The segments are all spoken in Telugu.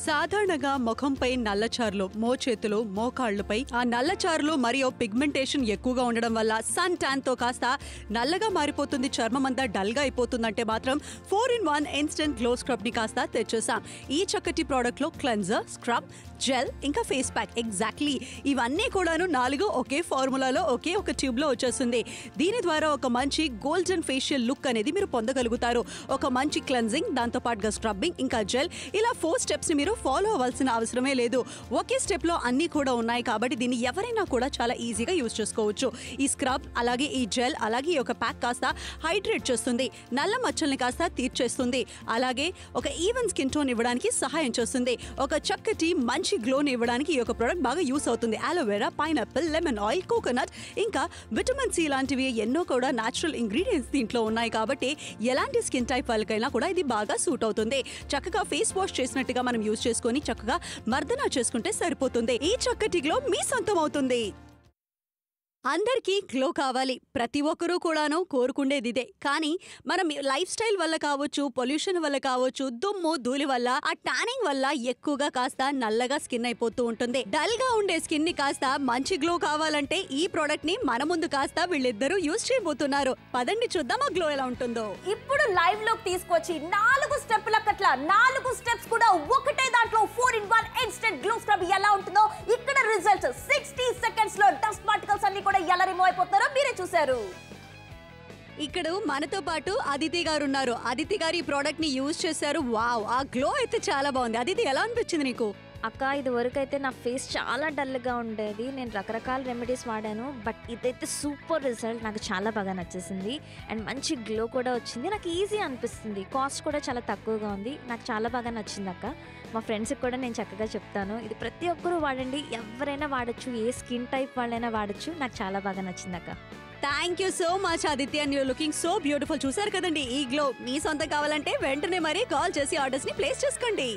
సాధారణంగా ముఖంపై నల్లచారులు, మోచేతులు, మోకాళ్లపై ఆ నల్లచారులు మరియు పిగ్మెంటేషన్ ఎక్కువగా ఉండడం వల్ల సన్ ట్యాన్ తో కాస్త నల్లగా మారిపోతుంది, చర్మం అంతా డల్ గా అయిపోతుందంటే మాత్రం 4-in-1 ఇన్స్టెంట్ గ్లో స్క్రబ్ ని కాస్త తెచ్చేసాం. ఈ చక్కటి ప్రోడక్ట్ లో క్లెన్జర్, స్క్రబ్, జెల్ ఇంకా ఫేస్ ప్యాక్ ఎగ్జాక్ట్లీ ఇవన్నీ కూడాను 4 ఒకే ఫార్ములాలో ఒకే ఒక ట్యూబ్ లో వచ్చేస్తుంది. దీని ద్వారా ఒక మంచి గోల్డెన్ ఫేషియల్ లుక్ అనేది మీరు పొందగలుగుతారు. ఒక మంచి క్లెన్జింగ్, దాంతో పాటుగా స్క్రబ్బింగ్ ఇంకా జెల్, ఇలా 4 స్టెప్స్ ని మీరు ఫాలో అవ్వాల్సిన అవసరమే లేదు. ఒకే స్టెప్ లో అన్ని కూడా ఉన్నాయి కాబట్టి దీన్ని ఎవరైనా కూడా చాలా ఈజీగా యూజ్ చేసుకోవచ్చు. ఈ స్క్రబ్ అలాగే ఈ జెల్ అలాగే ఈ ఒక ప్యాక్ కాస్త హైడ్రేట్ చేస్తుంది, నల్ల మచ్చల్ని కాస్త తీర్చేస్తుంది, అలాగే ఒక ఈవెన్ స్కిన్ టోన్ ఇవ్వడానికి సహాయం చేస్తుంది. ఒక చక్కటి మంచి గ్లోని ఇవ్వడానికి ఈ యొక్క ప్రోడక్ట్ బాగా యూస్ అవుతుంది. Aloe vera, pineapple, lemon oil, coconut ఇంకా విటమిన్ సి లాంటివి ఎన్నో కూడా న్యాచురల్ ఇంగ్రీడియంట్స్ దీంట్లో ఉన్నాయి కాబట్టి ఎలాంటి స్కిన్ టైప్ వాళ్ళకైనా కూడా ఇది బాగా సూట్ అవుతుంది. చక్కగా ఫేస్ వాష్ చేసినట్టుగా మనం యూజ్ చేసుకొని చక్కగా మర్దన చేసుకుంటే సరిపోతుంది. ఈ చక్కటి గ్లో మీ సొంతం అవుతుంది. అందరికీ గ్లో కావాలి, ప్రతి ఒక్కరూ కూడాను కోరుకుండేది ఇదే. కానీ మనం లైఫ్ స్టైల్ వల్ల కావచ్చు, పొల్యూషన్ వల్ల కావచ్చు, దుమ్ము ధూళి వల్ల, ఆ టానింగ్ వల్ల ఎక్కువగా కాస్త నల్లగా స్కిన్ అయిపోతూ ఉంటుంది. డల్ గా ఉండే స్కిన్ ని కాస్త మంచి గ్లో కావాలంటే ఈ ప్రోడక్ట్ ని మన ముందు కాస్త వీళ్ళిద్దరూ యూజ్ చేయబోతున్నారు. పదండి చూద్దాం ఆ గ్లో ఎలా ఉంటుందో. ఇప్పుడు లైవ్ లోకి తీసుకొచ్చి 4 స్టెప్ల కట్ల 4 స్టెప్స్ కూడా ఒకటే దాంట్లో 4-in-1 ఇన్స్టెంట్ గ్లో స్క్రబ్ ఎలా ఉంటుందో ఇక్కడ రిజల్ట్స్ 60 సెకండ్స్ లో డస్ట్ పార్టికల్స్ అన్ని కూడా ఎలా రిమూవ్ అయిపోతారో మీరే చూశారు. ఇక్కడ మనతో పాటు అదితి గారు ఉన్నారు. అదితి గారు ఈ ప్రోడక్ట్ ని యూజ్ చేశారు. వావ్, ఆ గ్లో అయితే చాలా బాగుంది. అదితి, ఎలా అనిపించింది నీకు? అక్క, ఇది వరకు అయితే నా ఫేస్ చాలా డల్గా ఉండేది. నేను రకరకాల రెమెడీస్ వాడాను, బట్ ఇదైతే సూపర్ రిజల్ట్. నాకు చాలా బాగా నచ్చేసింది అండ్ మంచి గ్లో కూడా వచ్చింది. నాకు ఈజీ అనిపిస్తుంది, కాస్ట్ కూడా చాలా తక్కువగా ఉంది. నాకు చాలా బాగా నచ్చింది అక్క. మా ఫ్రెండ్స్కి కూడా నేను చక్కగా చెప్తాను, ఇది ప్రతి ఒక్కరూ వాడండి, ఎవరైనా వాడచ్చు, ఏ స్కిన్ టైప్ వాళ్ళైనా వాడచ్చు. నాకు చాలా బాగా నచ్చింది అక్క. Thank you so much Aditya, and your looking so beautiful. చూసారు కదండి, ఈ గ్లో మీ సొంతం కావాలంటే వెంటనే మరి కాల్ చేసి ఆర్డర్స్ ని ప్లేస్ చేసుకోండి.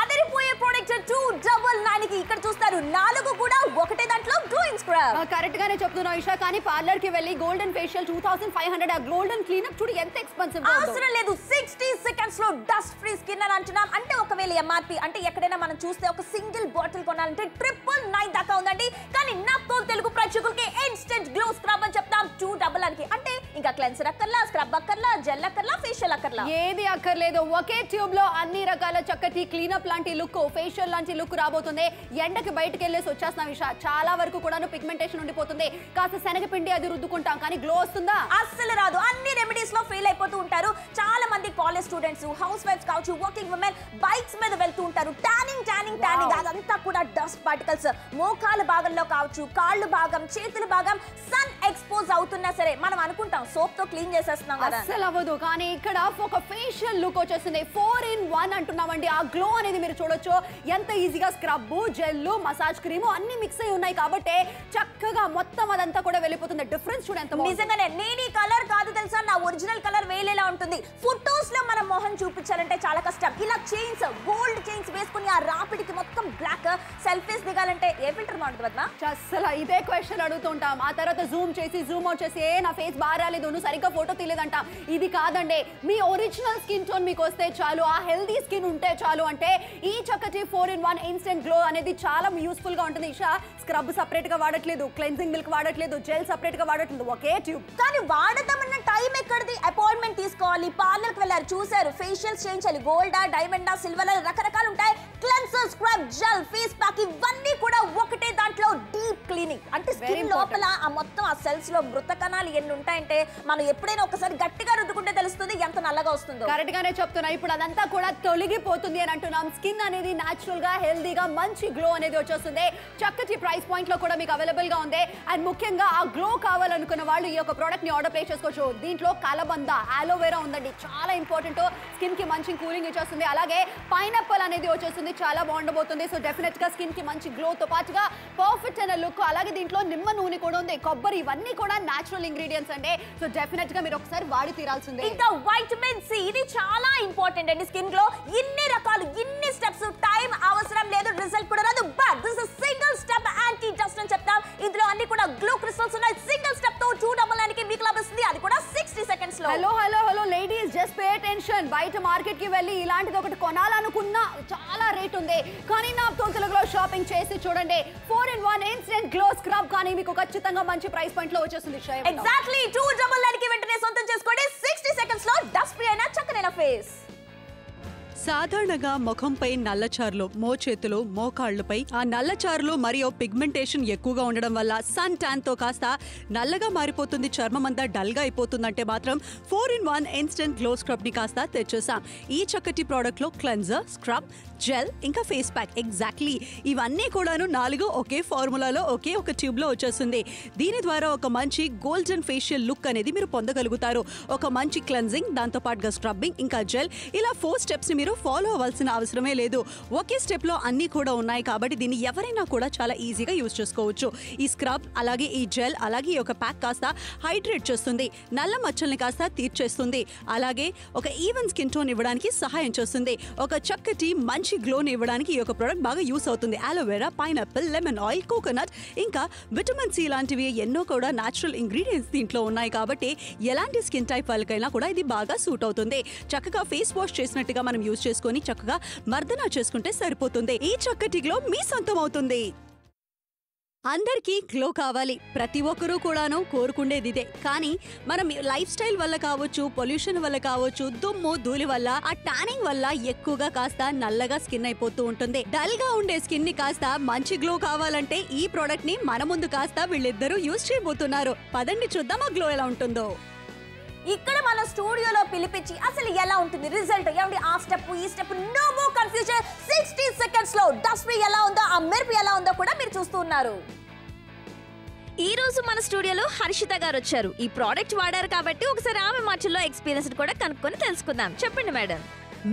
అదిరిపోయే ప్రొడక్ట్ 299 కి ఇక్కడ చూస్తారు 4 కూడా ఒకటే దాంట్లో గ్లోయింగ్ స్క్రబ్. కరెక్ట్ గానే చెప్తున్నా ఇషా, కానీ పార్లర్ కి వెళ్ళి గోల్డెన్ ఫేషియల్ 2500, ఆ గోల్డెన్ క్లీనప్ చూడు ఎంత ఎక్స్పెన్సివ్. అవసరం లేదు, 60 సెకండ్స్ లో డస్ట్ ఫ్రీ స్కిన్ అని అంటున్నాం. అంటే ఒకవేళ ఎంఆర్పి అంటే ఎక్కడైనా మనం చూస్తే ఒక సింగిల్ బాటిల్ కొనాలంటే 999 దాకా ఉందండి. కానీ నాతో తెలుగు ప్రేక్షకులకి ఇన్స్టెంట్ గ్లో స్క్రబ్ అని చెప్తాం 299 కి. అంటే ఇంకా క్లెన్సర్ అక్కర్లా, స్క్రబ్ అక్కర్లా, జెల్ అక్కర్లా, ఫేషియల్ అక్కర్లా, ఏది అక్కర్లేదు. ఒకే ట్యూబ్ లో అన్ని రకాల చక్కటి క్లీనప్ లాంటి లుక్, ఫేషియల్ లాంటి లుక్ రాబోతుంది. ఎండకి బయటకు వెళ్ళేసి వచ్చేస్తున్నాం ఇషా, చాలా వరకు కూడా పిగ్మెంటేషన్ ఉండిపోతుంది. కాస్త శనగపిండి అది రుద్దుకుంటాం, కానీ గ్లో వస్తుందా? అస్సలు రాదు. అన్ని రెమెడీస్ లో ఫెయిల్ అయిపోతూ ఉంటారు. చాలా మంది కాలేజ్ స్టూడెంట్స్, హౌస్ వైఫ్స్ కావచ్చు, వర్కింగ్ ఉమెన్ బైక్స్ మీద వెళ్తూ ఉంటారు. టానింగ్ అదంతా కూడా డస్ట్ పార్టికల్స్. మోకాల భాగంలో కావచ్చు, కాళ్ళు భాగం, చేతుల భాగం సన్ ఎక్స్పోజ్ అవుతున్నా సరే మనం అనుకుంటాం సోప్ తో క్లీన్ చేసేస్తున్నాం కదా, అస్సలు అవ్వదు. కానీ ఇక్కడ ఒక ఫేషియల్ లుక్ వచ్చేస్తుంది. 4-in-1 అంటున్నామండి. ఆ గ్లో అనేది మీరు చూడొచ్చు ఎంత ఈజీగా. స్క్రబ్, జెల్, మసాజ్ క్రీమ్ అన్ని మిక్స్ అయి ఉన్నాయి కాబట్టి చక్కగా మొత్తం అదంతా కూడా వెళ్ళిపోతుంది. డిఫరెన్స్ చూడ ఎంత. నిజంగానే నేను ఈ కలర్ కాదు తెలుసా, నా ఒరిజినల్ కలర్ వేలేలా ఉంటుంది. ఫోటోస్ లో మనం మొహం చూపించాలంటే చాలా కష్టం. ఇలా చైన్స్, గోల్డ్ చైన్స్ వేసుకుని ఆ రాపిడికి మొత్తం బ్లాక్ సెల్ఫీస్ దిగాలంటే ఏ ఫిల్టర్ బాగుంటుంది వద్దా? అస్సలు ఇదే క్వశ్చన్ అడుగుతుంటాం. ఆ తర్వాత జూమ్ చేసి జూమ్ అవుట్ చేసి నా ఫేస్ బాగా రాలేదు, నువ్వు సరిగ్గా ఫోటో తీయలేదంట. ఇది కాదండి, మీ ఒరిజినల్ స్కిన్ టోన్ మీకు వస్తే చాలు, ఆ హెల్దీ స్కిన్ ఉంటే చాలు. అంటే ఈ చక్కటి 4-in-1 ఇన్స్టెంట్ గ్లో అనేది చాలా యూస్ఫుల్ గా ఉంటుంది. ఇషా, స్క్రబ్ సపరేట్ గా వాడట్లేదు, క్లెన్జింగ్ మిల్క్ వాడట్లేదు, జెల్ సపరేట్ గా వాడట్లేదు, ఒకే ట్యూబ్. కానీ వాడదామన్న టైం ఎక్కడిది? అపాయింట్మెంట్ తీసుకోవాలి, పార్లర్ కి వెళ్ళారు, చూసారు, ఫేషియల్స్ చేయించాలి, గోల్డా, డైమండా, సిల్వర్ రకరకాలు ఉంటాయి. Cleanser, scrub, gel, face pack ఇవన్నీ కూడా ఒకటే దాంట్లో డీప్ క్లీనింగ్. అంటే స్కిన్ లోపల ఆ మొత్తం ఆ సెల్స్ లో మృత కణాలు ఎన్ని ఉంటాయంటే మనం ఎప్పుడైనా ఒకసారి గట్టిగా రుద్దుకుంటే తెలుస్తుంది ఎంత నల్లగా వస్తుందో. కరెక్ట్ గానే చెప్తున్నా. ఇప్పుడు అదంతా కూడా తొలగిపోతుంది అని అంటున్నాం. స్కిన్ అనేది న్యాచురల్ గా హెల్దీగా మంచి గ్లో అనేది వచ్చేస్తుంది. చక్కటి ప్రైస్ పాయింట్ లో కూడా మీకు అవైలబుల్ గా ఉంది. అండ్ ముఖ్యంగా ఆ గ్లో కావాలనుకున్న వాళ్ళు ఈ యొక్క ప్రోడక్ట్ ని ఆర్డర్ ప్లేస్ చేసుకోవచ్చు. దీంట్లో కలబంద, అలోవెరా ఉందండి, చాలా ఇంపార్టెంట్. స్కిన్ కి మంచి కూలింగ్ ఇచ్చేస్తుంది. అలాగే పైనాపిల్ అనేది వచ్చేస్తుంది, చాలా బాగుండబోతుంది. సో డెఫినెట్ గా స్కిన్ కి మంచి గ్లో తో పాటుగా పర్ఫెక్ట్ అయిన లుక్. అలాగే దీంట్లో నిమ్మ నూనె కూడా ఉంది, కొబ్బరి, ఇవన్నీ కూడా న్యాచురల్ ఇంగ్రీడియంట్స్ అండి. సో డెఫినెట్ గా మీరు ఒకసారి వాడి తీరాల్సిందే. ఇంకా వైటమిన్ సి, ఇది చాలా ఇంపార్టెంట్ అండి స్కిన్ గ్లో. ఇన్ని రకాలు, ఇన్ని స్టెప్స్, టైం అవసరం లేదు, రిజల్ట్ కూడా రాదు. But this is single step anti dust అని చెప్తాం. ఇందులో అన్ని కూడా గ్లో క్రిస్టల్స్ ఉన్నాయి. సింగిల్ స్టెప్ తో 299 కి మీకు లభిస్తుంది, అది కూడా 60 సెకండ్స్ లో. Hello ladies, just pay attention. బయట మార్కెట్ కి వెళ్ళి ఇలాంటిది ఒకటి కొనాలనుకున్నా చాలా రేట్ రేట్ ఉంది. కానీ నా తెలుగులో షాపింగ్ చేసి చూడండి 4-in-1 ఇన్స్టెంట్ గ్లో స్క్రబ్ కానీ మీకు ఖచ్చితంగా మంచి ప్రైస్ పాయింట్ లో వచ్చేస్తుంది. ఎగ్జాక్ట్లీ 299 కి వెంటనే సొంతం చేసుకోండి. 60 సెకండ్స్ లో డస్ట్ ఫ్రీ అయిన చక్కనైన ఫేస్. సాధారణంగా ముఖంపై నల్లచారులు, మోచేతులు, మోకాళ్లపై ఆ నల్లచారులు మరియు పిగ్మెంటేషన్ ఎక్కువగా ఉండడం వల్ల సన్ ట్యాన్ తో కాస్త నల్లగా మారిపోతుంది, చర్మం అంతా డల్ గా అయిపోతుందంటే మాత్రం 4-in-1 ఇన్స్టెంట్ గ్లో స్క్రబ్ ని కాస్త తెచ్చేసాం. ఈ చక్కటి ప్రోడక్ట్ లో క్లెన్జర్, స్క్రబ్, జెల్ ఇంకా ఫేస్ ప్యాక్ ఎగ్జాక్ట్లీ ఇవన్నీ కూడాను 4 ఒకే ఫార్ములాలో ఒకే ఒక ట్యూబ్ లో వచ్చేస్తుంది. దీని ద్వారా ఒక మంచి గోల్డెన్ ఫేషియల్ లుక్ అనేది మీరు పొందగలుగుతారు. ఒక మంచి క్లెన్జింగ్, దాంతో పాటుగా స్క్రబ్బింగ్ ఇంకా జెల్, ఇలా 4 స్టెప్స్ ని మీరు ఫాలో అవ్వాల్సిన అవసరమే లేదు. ఒకే స్టెప్ లో అన్ని కూడా ఉన్నాయి కాబట్టి దీన్ని ఎవరైనా కూడా చాలా ఈజీగా యూజ్ చేసుకోవచ్చు. ఈ స్క్రబ్ అలాగే ఈ జెల్ అలాగే ఈ ఒక ప్యాక్ కాస్త హైడ్రేట్ చేస్తుంది, నల్ల మచ్చల్ని కాస్త తీర్చేస్తుంది, అలాగే ఒక ఈవెన్ స్కిన్ టోన్ ఇవ్వడానికి సహాయం చేస్తుంది. ఒక చక్కటి మంచి గ్లోని ఇవ్వడానికి ఈ యొక్క ప్రోడక్ట్ బాగా యూస్ అవుతుంది. Aloe vera, pineapple, lemon oil, coconut ఇంకా విటమిన్ సి లాంటివి ఎన్నో కూడా న్యాచురల్ ఇంగ్రీడియంట్స్ దీంట్లో ఉన్నాయి కాబట్టి ఎలాంటి స్కిన్ టైప్ వాళ్ళకైనా కూడా ఇది బాగా సూట్ అవుతుంది. చక్కగా ఫేస్ వాష్ చేసినట్టుగా మనం యూజ్ చేసుకొని చక్కగా మర్దన చేసుకుంటే సరిపోతుంది. ఈ చక్కటి గ్లో మీ సొంతం అవుతుంది. అందరికీ గ్లో కావాలి, ప్రతి ఒక్కరూ కూడాను కోరుకుండేది ఇదే. కానీ మనం లైఫ్ స్టైల్ వల్ల కావచ్చు, పొల్యూషన్ వల్ల కావచ్చు, దుమ్ము ధూళి వల్ల, ఆ టానింగ్ వల్ల ఎక్కువగా కాస్త నల్లగా స్కిన్ అయిపోతూ ఉంటుంది. డల్ గా ఉండే స్కిన్ ని కాస్త మంచి గ్లో కావాలంటే ఈ ప్రోడక్ట్ ని మన ముందు కాస్త వీళ్ళిద్దరూ యూజ్ చేయబోతున్నారు. పదండి చూద్దాం ఆ గ్లో ఎలా ఉంటుందో. ఇక్కడ మన స్టూడియోలో పిలిపించి అసలు ఎలా ఉంటుంది రిజల్ట్, ఏమండి ఆ స్టెప్ ఈ step, no more confusion. 60 seconds లో డస్ట్ ఫ్రీ ఎలా ఉందో, ఆ మెరుపు ఎలా ఉందో కూడా మీరు చూస్తూ ఉన్నారు. ఈ రోజు మన స్టూడియోలో హర్షిత గారు వచ్చారు. ఈ ప్రోడక్ట్ వాడారు కాబట్టి ఒకసారి ఆమె మాటల్లో ఎక్స్పీరియన్స్ కూడా కనుక్కొని తెలుసుకుందాం. చెప్పండి మేడం.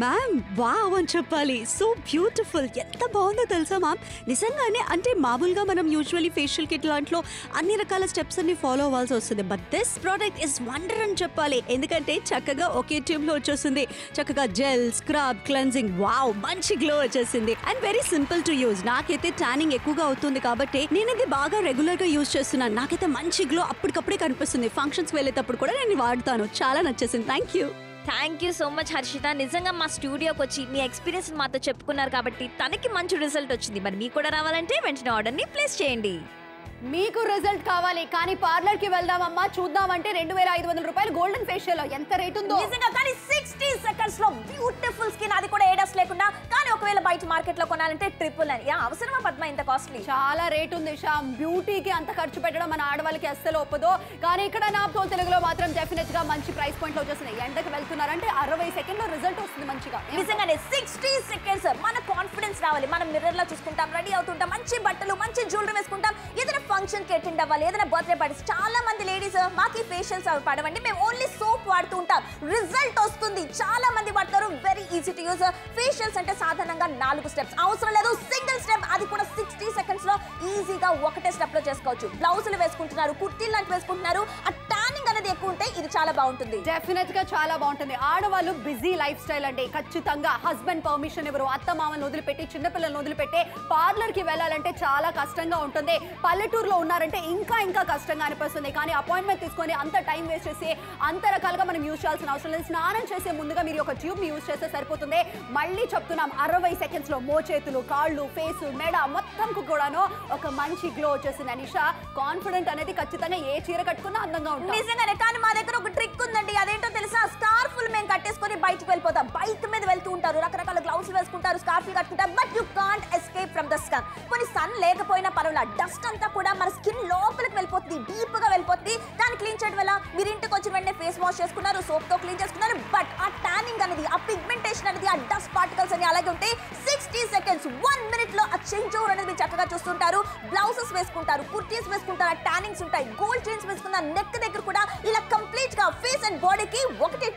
మ్యామ్ వావ్ అని చెప్పాలి, సో బ్యూటిఫుల్, ఎంత బాగుందో తెలుసా మ్యామ్. నిజంగానే అంటే మామూలుగా మనం యూజువల్లీ ఫేషియల్ కిట్ లాంట్లో అన్ని రకాల స్టెప్స్ అన్ని ఫాలో అవ్వాల్సి వస్తుంది. But this product is wonder అని చెప్పాలి. ఎందుకంటే చక్కగా ఒకే ట్యూబ్ లో వచ్చేస్తుంది. చక్కగా జెల్, స్క్రబ్, క్లెన్జింగ్, వావ్ మంచి గ్లో వచ్చేసింది. And very simple to use. నాకైతే ట్యానింగ్ ఎక్కువగా అవుతుంది కాబట్టి నేను ఇది బాగా రెగ్యులర్ గా యూజ్ చేస్తున్నాను. నాకైతే మంచి గ్లో అప్పటికప్పుడే కనిపిస్తుంది. ఫంక్షన్స్ వెళ్ళేటప్పుడు కూడా నేను వాడతాను. చాలా నచ్చేసింది. Thank you so much Harshitha. నిజంగా మా స్టూడియోకి వచ్చి మీ ఎక్స్పీరియన్స్ మాతో చెప్పుకున్నారు కాబట్టి తనకి మంచి రిజల్ట్ వచ్చింది. మరి మీకు కూడా రావాలంటే వెంటనే ఆర్డర్ని ప్లేస్ చేయండి. మీకు రిజల్ట్ కావాలి కానీ పార్లర్ కి వెళ్దామమ్మా చూద్దామంటే 2500 రూపాయలు గోల్డెన్ ఫేషియల్ ఎంత రేట్ ఉందో నిజంగా. కానీ 60 సెకండ్స్ లో బ్యూటిఫుల్ స్కిన్, అది కూడా ఏడస్ లేకుండా. కానీ ఒకవేళ బయట మార్కెట్ లో కొనాలంటే ట్రిపుల్ అని. అవసరమా పద్మ ఇంత కాస్ట్లీ? చాలా రేట్ ఉంది శ్యామ్. బ్యూటీకి అంత ఖర్చు పెట్టడం మన ఆడవాళ్ళకి అస్సలు ఒప్పదు. కానీ ఇక్కడ నా తెలుగులో మాత్రం డెఫినెట్ గా మంచి ప్రైస్ పాయింట్ లో వచ్చేస్తున్నాయి. ఎండకి వెళ్తున్నారంటే 60 సెకండ్ లో రిజల్ట్ వస్తుంది మంచిగా. నిజంగానే 60 సెకండ్స్ మన కాన్ఫిడెన్స్ రావాలి. మనం మిర్రర్ లో చూసుకుంటాం, రెడీ అవుతుంటాం, మంచి బట్టలు మంచి జ్యువెలరీ వేసుకుంటాం, ఏదైనా ఫంక్షన్ కి అటెండ్ అవ్వాలి, ఏదైనా బర్త్డే పార్టీస్. చాలా మంది లేడీస్ మాకు ఫేషియల్స్ అవి పడవండి, మేము ఓన్లీ సోప్ వాడుతూ ఉంటాం, రిజల్ట్ వస్తుంది. చాలా మంది వాడతారు, very easy to use. Facials అంటే సాధారణంగా 4 స్టెప్స్ అవసరం లేదు, సింగిల్ స్టెప్, అది కూడా 60 సెకండ్స్ లో ఈజీగా ఒకటే స్టెప్ లో చేసుకోవచ్చు. బ్లౌజులు వేసుకుంటున్నారు, కుర్తీలు లాంటి వేసుకుంటున్నారు, ఆ టానింగ్ అనేది ఎక్కువ ఉంటే ఇది చాలా బాగుంటుంది. డెఫినెట్ గా చాలా బాగుంటుంది. ఆడవాళ్ళు బిజీ లైఫ్ స్టైల్ అండి. ఖచ్చితంగా హస్బెండ్ పర్మిషన్ ఎవరు, అత్త మామని వదిలిపెట్టి చిన్నపిల్లలను వదిలిపెట్టి పార్లర్ కి వెళ్ళాలంటే చాలా కష్టంగా ఉంటుంది. పల్లెటూరులో ఉన్నారంటే ఇంకా కష్టంగా అనిపిస్తుంది. కానీ అపాయింట్మెంట్ తీసుకొని అంత టైం వేస్ట్ చేసి అంత రకాలుగా మనం యూజ్ చేయాల్సిన అవసరం లేదు. స్నానం చేసే ముందుగా మీరు ఒక ట్యూబ్ ని యూజ్ చేస్తే సరిపోతుంది. మళ్ళీ చెప్తున్నాం 60 సెకండ్స్ లో మోచేతులు, కాళ్ళు, ఫేస్, మెడ మొత్తం కూడాను ఒక మంచి గ్లో వచ్చేసింది. అనిషా కాన్ఫిడెంట్ అనేది ఖచ్చితంగా ఏ చీర కట్టుకున్నా అందంగా ఉంటుంది. నిజంగానే. కానీ మా దగ్గర ఒక ట్రిక్ ఉందండి. అదేంటో తెలుసా? స్కార్ఫుల్ మేము కట్టేసుకొని బయటకు వెళ్ళిపోతాం. బైక్ మీద వెళ్తూ ఉంటారు, రకరకాల గ్లౌస్ వేసుకుంటారు, స్కార్ఫ్ కట్టుకుంటారు, but you can't escape from the sun. కొన్ని సన్ లేకపోయినా పర్వాలేదు, డస్ట్ అంతా కూడా మన స్కిన్ లోపలికి వెళ్ళిపోతుంది, డీప్ గా వెళ్ళిపోతుంది. దాన్ని క్లీన్ చేయడం వల్ల మీరు ఇంటికి వచ్చి వెంటనే ఫేస్ వాష్ చేసుకున్నారు, సోప్ తో క్లీన్ చేసుకున్నారు, బట్ ఆ టానింగ్ అనేది, ఆ పిగ్మెంటేషన్ అనేది, ఆ డస్ట్ పార్టికల్స్ అని అలాగే ఉంటాయి. 60 సెకండ్స్ 1 మినిట్ లో ఆ చేంజ్ ఓవర్ అనేది మీరు చక్కగా చూస్తుంటారు. బ్లౌజెస్ వేసుకుంటారు, కుర్తీస్ వేసుకుంటారు, టానింగ్స్ ఉంటాయి, గోల్డ్ చైన్స్ వేసుకున్న నెక్ దగ్గర కూడా ఇలా కంప్లీట్ గా ఫేస్ అండ్ బాడీకి ఒకటే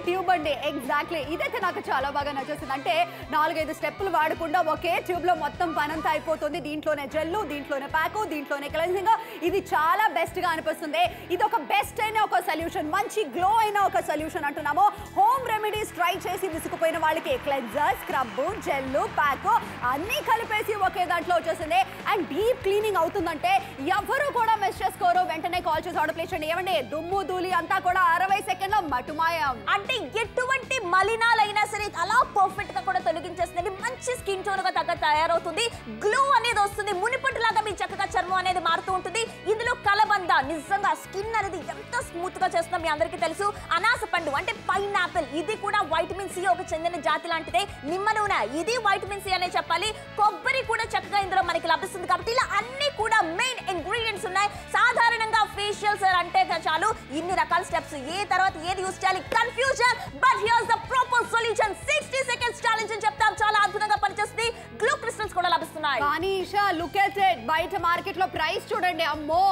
ట్యూబ్ అండి. ఎగ్జాక్ట్లీ ఇదైతే నాకు చాలా బాగా నచ్చేసింది. అంటే 4-5 స్టెప్పులు వాడకుండా ఒకే ట్యూబ్ లో మొత్తం పనంతా అయిపోతుంది. దీంట్లోనే జెల్లు, దీంట్లోనే ప్యాకు, దీంట్లోనే క్లెన్సింగ్, ఇది చాలా బెస్ట్ గా అనిపిస్తుంది. ఇది ఒక బెస్ట్ అయిన ఒక సొల్యూషన్, మంచి గ్లో అయిన ఒక సొల్యూషన్ అంటున్నాము. హోమ్ రెమెడీస్ ట్రై చేసి విసుకుపోయిన వాళ్ళకి క్లెన్జర్, స్క్రబ్, జెల్లు, ప్యాక్ అన్ని కలిపేసి ఒకే దాంట్లో వచ్చేసింది. అండ్ డీప్ క్లీనింగ్ అవుతుందంటే ఎవరు కూడా మిస్ చేసుకోరు. వెంటనే కాల్ చేసి ఆర్డర్ ప్లేస్ చేయండి. ఏమండి దుమ్ము ధూళి అంతా కూడా 60 సెకండ్లో మటుమాయం. అంటే ఎటువంటి మలినాలైనా సరే అలా పర్ఫెక్ట్ గా కూడా తొలగించేస్తుంది. మంచి స్కిన్ టోన్ గా తయారవుతుంది, గ్లో అనేది వస్తుంది, మునిపటిలాగా మీ చక్కగా చర్మం అనేది మారుతూ ఉంటుంది. ఇందులో కలబంద నిజంగా స్కిన్ అనేది ఎంత స్మూత్ గా చేస్తుందో మీ అందరికీ తెలుసు. అనాస పండు అంటే పైనాపిల్, ఇది కూడా వైటమిన్ సి ఒక చెందిన జాతి లాంటిదే. నిమ్మ నూనె, ఇది వైటమిన్ సి అనే చెప్పాలి. కొబ్బరి కూడా చక్కగా ఇందులో మనకి లభిస్తుంది. కాబట్టి ఇలా అన్ని కూడా మెయిన్ ఇంగ్రీడియంట్స్ ఉన్నాయి. సాధారణంగా ఫేషియల్స్ అంటే చాలు ఇన్ని రకాల స్టెప్స్, ఏ తర్వాత ఏది యూస్ చేయాలి confusion. But here's the proper solution. 60 seconds challenge అని చెప్తాం, చాలా అద్భుతంగా పనిచేస్తుంది. గ్లో క్రిస్టల్స్ కూడా లభిస్తున్నాయి. కానీ ఈషా లుక్ ఎట్ ఇట్, బయట మార్కెట్ లో ప్రైస్ చూడండి, అమ్మో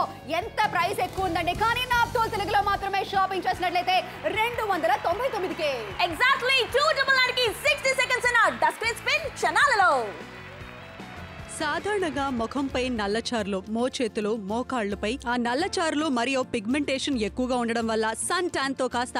ఎంత ప్రైస్ ఎక్కువ ఉందండి. కానీ నాప్తో తెలుగులో మాత్రమే షాపింగ్ చేసినట్లయితే 299కే. ఎగ్జాక్ట్లీ 299కి 60 సెకండ్స్ అన్న డస్ట్ స్పిన్ క్షణాలలో. సాధారణంగా ముఖంపై నల్లచారులు, మోచేతులు, మోకాళ్లపై ఆ నల్లచారులు మరియు పిగ్మెంటేషన్ ఎక్కువగా ఉండడం వల్ల సన్ ట్యాన్ తో కాస్త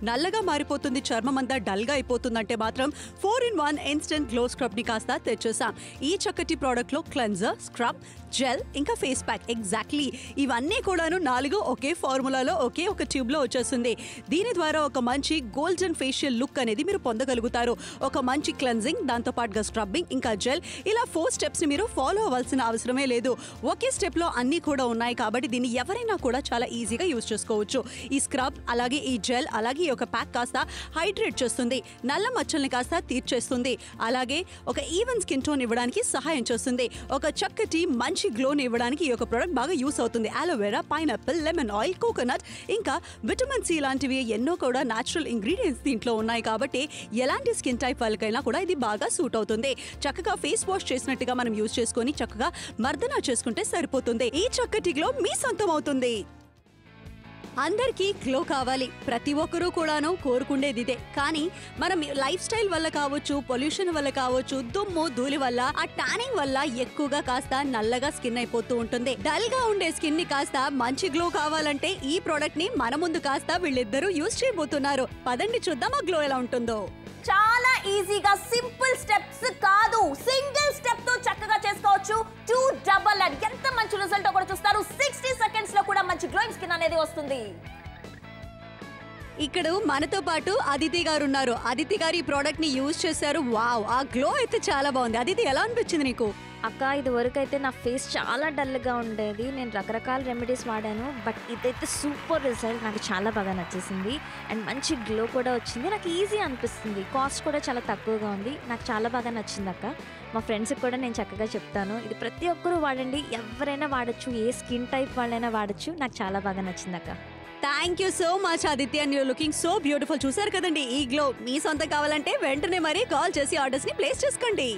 నల్లగా మారిపోతుంది, చర్మం అంతా డల్ గా అయిపోతుందంటే మాత్రం 4-in-1 ఇన్స్టెంట్ గ్లో స్క్రబ్ ని కాస్త తెచ్చేసాం. ఈ చక్కటి ప్రోడక్ట్ లో క్లెన్జర్, స్క్రబ్, జెల్ ఇంకా ఫేస్ ప్యాక్, ఎగ్జాక్ట్లీ ఇవన్నీ కూడాను 4 ఒకే ఫార్ములాలో ఒకే ఒక ట్యూబ్ లో వచ్చేస్తుంది. దీని ద్వారా ఒక మంచి గోల్డెన్ ఫేషియల్ లుక్ అనేది మీరు పొందగలుగుతారు. ఒక మంచి క్లెన్జింగ్, దాంతో పాటుగా స్క్రబ్బింగ్ ఇంకా జెల్, ఇలా 4 స్టెప్స్ ని మీరు ఫాలో అవ్వాల్సిన అవసరమే లేదు. ఒకే స్టెప్ లో అన్ని కూడా ఉన్నాయి కాబట్టి దీన్ని ఎవరైనా కూడా చాలా ఈజీగా యూజ్ చేసుకోవచ్చు. ఈ స్క్రబ్ అలాగే ఈ జెల్ అలాగే ఈ ఒక ప్యాక్ కాస్త హైడ్రేట్ చేస్తుంది, నల్ల మచ్చల్ని కాస్త తీర్చేస్తుంది, అలాగే ఒక ఈవెన్ స్కిన్ టోన్ ఇవ్వడానికి సహాయం చేస్తుంది. ఒక చక్కటి మంచి గ్లోని ఇవ్వడానికి ఈ యొక్క ప్రోడక్ట్ బాగా యూస్ అవుతుంది. Aloe vera, pineapple, lemon oil, coconut ఇంకా విటమిన్ సి లాంటివి ఎన్నో కూడా న్యాచురల్ ఇంగ్రీడియంట్స్ దీంట్లో ఉన్నాయి కాబట్టి ఎలాంటి స్కిన్ టైప్ వాళ్ళకైనా కూడా ఇది బాగా సూట్ అవుతుంది. చక్కగా ఫేస్ వాష్ చేసినట్టుగా మనం యూజ్ చేసుకొని చక్కగా మర్దన చేసుకుంటే సరిపోతుంది. ఈ చక్కటి గ్లో మీ సొంతం అవుతుంది. అందరికీ గ్లో కావాలి, ప్రతి ఒక్కరూ కూడాను కోరుకుండేది ఇదే. కానీ మనం లైఫ్ స్టైల్ వల్ల కావచ్చు, పొల్యూషన్ వల్ల కావచ్చు, దుమ్ము ధూళి వల్ల, ఆ టానింగ్ వల్ల ఎక్కువగా కాస్త నల్లగా స్కిన్ అయిపోతూ ఉంటుంది. డల్ గా ఉండే స్కిన్ ని కాస్త మంచి గ్లో కావాలంటే ఈ ప్రోడక్ట్ ని మన ముందు కాస్త వీళ్ళిద్దరూ యూజ్ చేయబోతున్నారు. పదండి చూద్దాం ఆ గ్లో ఎలా ఉంటుందో. చాలా ఈజీగా సింపుల్ స్టెప్స్ కాదు, సింగిల్ స్టెప్ తో చక్కగా చేసుకోవచ్చు. 2 ఎంత మంచి రిజల్ట్ కూడా చూస్తారు. 60 సెకండ్స్ లో కూడా మంచి గ్లోయింగ్ స్కిన్ అనేది వస్తుంది. ఇక్కడ మనతో పాటు అదితి గారు ఉన్నారు. అదితి గారు ఈ ప్రోడక్ట్ ని యూజ్ చేశారు. వావ్, ఆ గ్లో అయితే చాలా బాగుంది. అదితి, ఎలా అనిపించింది నీకు? అక్క, ఇది వరకు అయితే నా ఫేస్ చాలా డల్గా ఉండేది, నేను రకరకాల రెమెడీస్ వాడాను, బట్ ఇదైతే సూపర్ రిజల్ట్, నాకు చాలా బాగా నచ్చేసింది. అండ్ మంచి గ్లో కూడా వచ్చింది, నాకు ఈజీ అనిపిస్తుంది, కాస్ట్ కూడా చాలా తక్కువగా ఉంది, నాకు చాలా బాగా నచ్చింది అక్క. మా ఫ్రెండ్స్కి కూడా నేను చక్కగా చెప్తాను, ఇది ప్రతి ఒక్కరూ వాడండి, ఎవరైనా వాడచ్చు, ఏ స్కిన్ టైప్ వాళ్ళైనా వాడచ్చు, నాకు చాలా బాగా నచ్చింది అక్క. Thank you so much Aditya, and your looking so beautiful. చూసారు కదండి, ఈ గ్లో మీ సొంతం కావాలంటే వెంటనే మరి కాల్ చేసి ఆర్డర్స్ ని ప్లేస్ చేసుకోండి.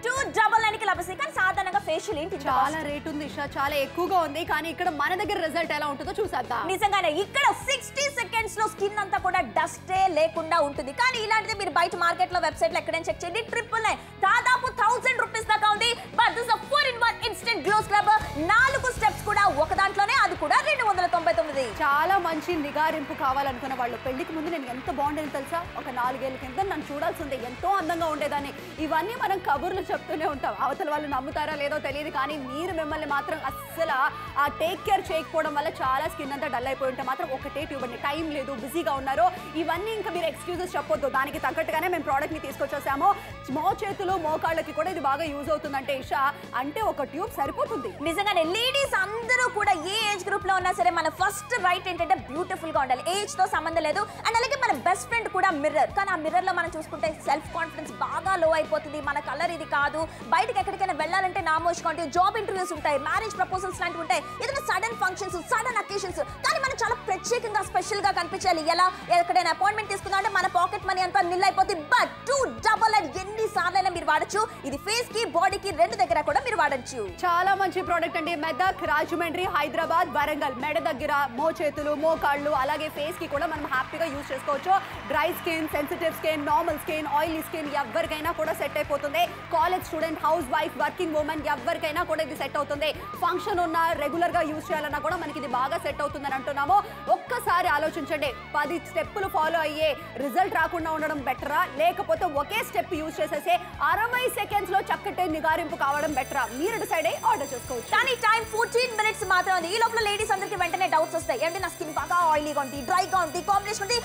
299కి లభిస్తాయి. కానీ సాధారణంగా ఫేషియల్ ఏంటి చాలా రేట్ ఉంది ఇషా, చాలా ఎక్కువగా ఉంది. కానీ ఇక్కడ మన దగ్గర రిజల్ట్ ఎలా ఉంటుందో చూసేద్దాం. నిజంగానే ఇక్కడ 60 సెకండ్స్ లో స్కిన్ అంతా కూడా డస్టే లేకుండా ఉంటుంది. కానీ ఇలాంటిది మీరు బయట మార్కెట్ లో వెబ్సైట్ లో ఎక్కడైనా చెక్ చేయండి, 999 దాదాపు 1000 రూపీస్ దాకా ఉంది. But this 4-in-1 instant glow scrub, 4 steps కూడా ఒక దాంట్లోనే, అది కూడా 299. చాలా మంచి నిగారింపు కావాలనుకున్న వాళ్ళు పెళ్లికి ముందు నేను ఎంత బాగుండేది తెలుసా, ఒక 4 ఏళ్ల కింద నన్ను చూడాల్సిందే, ఎంతో అందంగా ఉండేదాన్ని. ఇవన్నీ మనం కబుర్లు చెప్తూనే ఉంటాం, అవతల వాళ్ళు నమ్ముతారా లేదో తెలియదు, కానీ మీరు మిమ్మల్ని మాత్రం అస్సలు ఆ టేక్ కేర్ చేయకపోవడం వల్ల చాలా స్కిన్ అంతా డల్ అయిపోయి ఉంటే మాత్రం ఒకటే ట్యూబ్ అండి, టైం లేదు, బిజీగా ఉన్నారు, ఇవన్నీ ఇంకా మీరు ఎక్స్క్యూజెస్ చెప్పొద్దు. దానికి తగ్గట్టుగానే మేము ప్రోడక్ట్ ని తీసుకొచ్చేసాము. మోచేతులు, మోకాళ్ళకి కూడా ఇది బాగా యూజ్ అవుతుందంటే ఇషా, అంటే ఒక ట్యూబ్ సరిపోతుంది. నిజంగానే లేడీస్ అందరూ కూడా ఏ ఏజ్ గ్రూప్ లో ఉన్నా సరే మన ఫస్ట్ రైట్ ఏంటంటే బ్యూటిఫుల్ గా ఉండాలి, ఏజ్ తో సంబంధం లేదు. అండ్ అలాగే మన బెస్ట్ ఫ్రెండ్ కూడా మిర్రర్. కానీ ఆ మిర్రర్ లో మనం చూసుకుంటే సెల్ఫ్ కాన్ఫిడెన్స్ బాగా లో అయిపోతుంది, మన కలర్ ఇది కాదు, బయటకి ఎక్కడికైనా వెళ్ళాలంటే నామోషుకుంటే జాబ్ ఇంటర్వ్యూస్ ఉంటాయి, మ్యారేజ్ ప్రపోజల్స్ లాంటివి ఉంటాయి, ఏదైనా సడన్ ఫంక్షన్స్, సడన్ అకేషన్స్, కానీ మనం చాలా ప్రత్యేకంగా స్పెషల్ గా కనిపించాలి. ఎలా ఎక్కడైనా అపాయింట్మెంట్ తీసుకుందాం అంటే మన పాకెట్ మనీ అంతా నిల్ అయిపోతుంది. బట్ 299 ఎన్ని సార్లైనా మీరు వాడచ్చు. ఇది ఫేస్ కి, బాడీకి రెండు దగ్గర కూడా మీరు వాడచ్చు. చాలా మంచి ప్రోడక్ట్ అండి. మెదక్, రాజమండ్రి, హైదరాబాద్, వరంగల్, మెడ దగ్గర, మోచేతులు, మోకాళ్ళు, అలాగే ఫేస్ కి కూడా మనం హ్యాపీగా యూజ్ చేసుకోవచ్చు. Dry skin, sensitive skin, normal skin, oily skin ఎవరికైనా కూడా సెట్ అయిపోతుంది. College student, house wife, working women ఎవరికైనా కూడా ఇది సెట్ అవుతుంది. ఫంక్షన్ ఉన్న, రెగ్యులర్ గా యూజ్ చేయాలన్నా కూడా మనకి ఇది బాగా సెట్ అవుతుందని అంటున్నాము. ఒక్కసారి ఆలోచించండి, 10 స్టెప్పులు ఫాలో అయ్యే రిజల్ట్ రాకుండా ఉండడం బెటరా, లేకపోతే ఒకే స్టెప్ యూజ్ చేసేసి 60 సెకండ్స్ లో చక్కటి నిగారింపు కావడం బెటరా? మీరు డిసైడ్ అయ్యి ఆర్డర్ చేసుకోవచ్చు. కానీ టైం 14 మినిట్స్ మాత్రమే ఉంది. ఈ లోపల లేడీస్ అందరికి వెంటనే డౌట్స్ వస్తాయి, ఏంటి నా స్కిన్ బాగా ఆయిలీగా ఉంది, డ్రైగా ఉంది, కాంబినేషన్ ఉంది,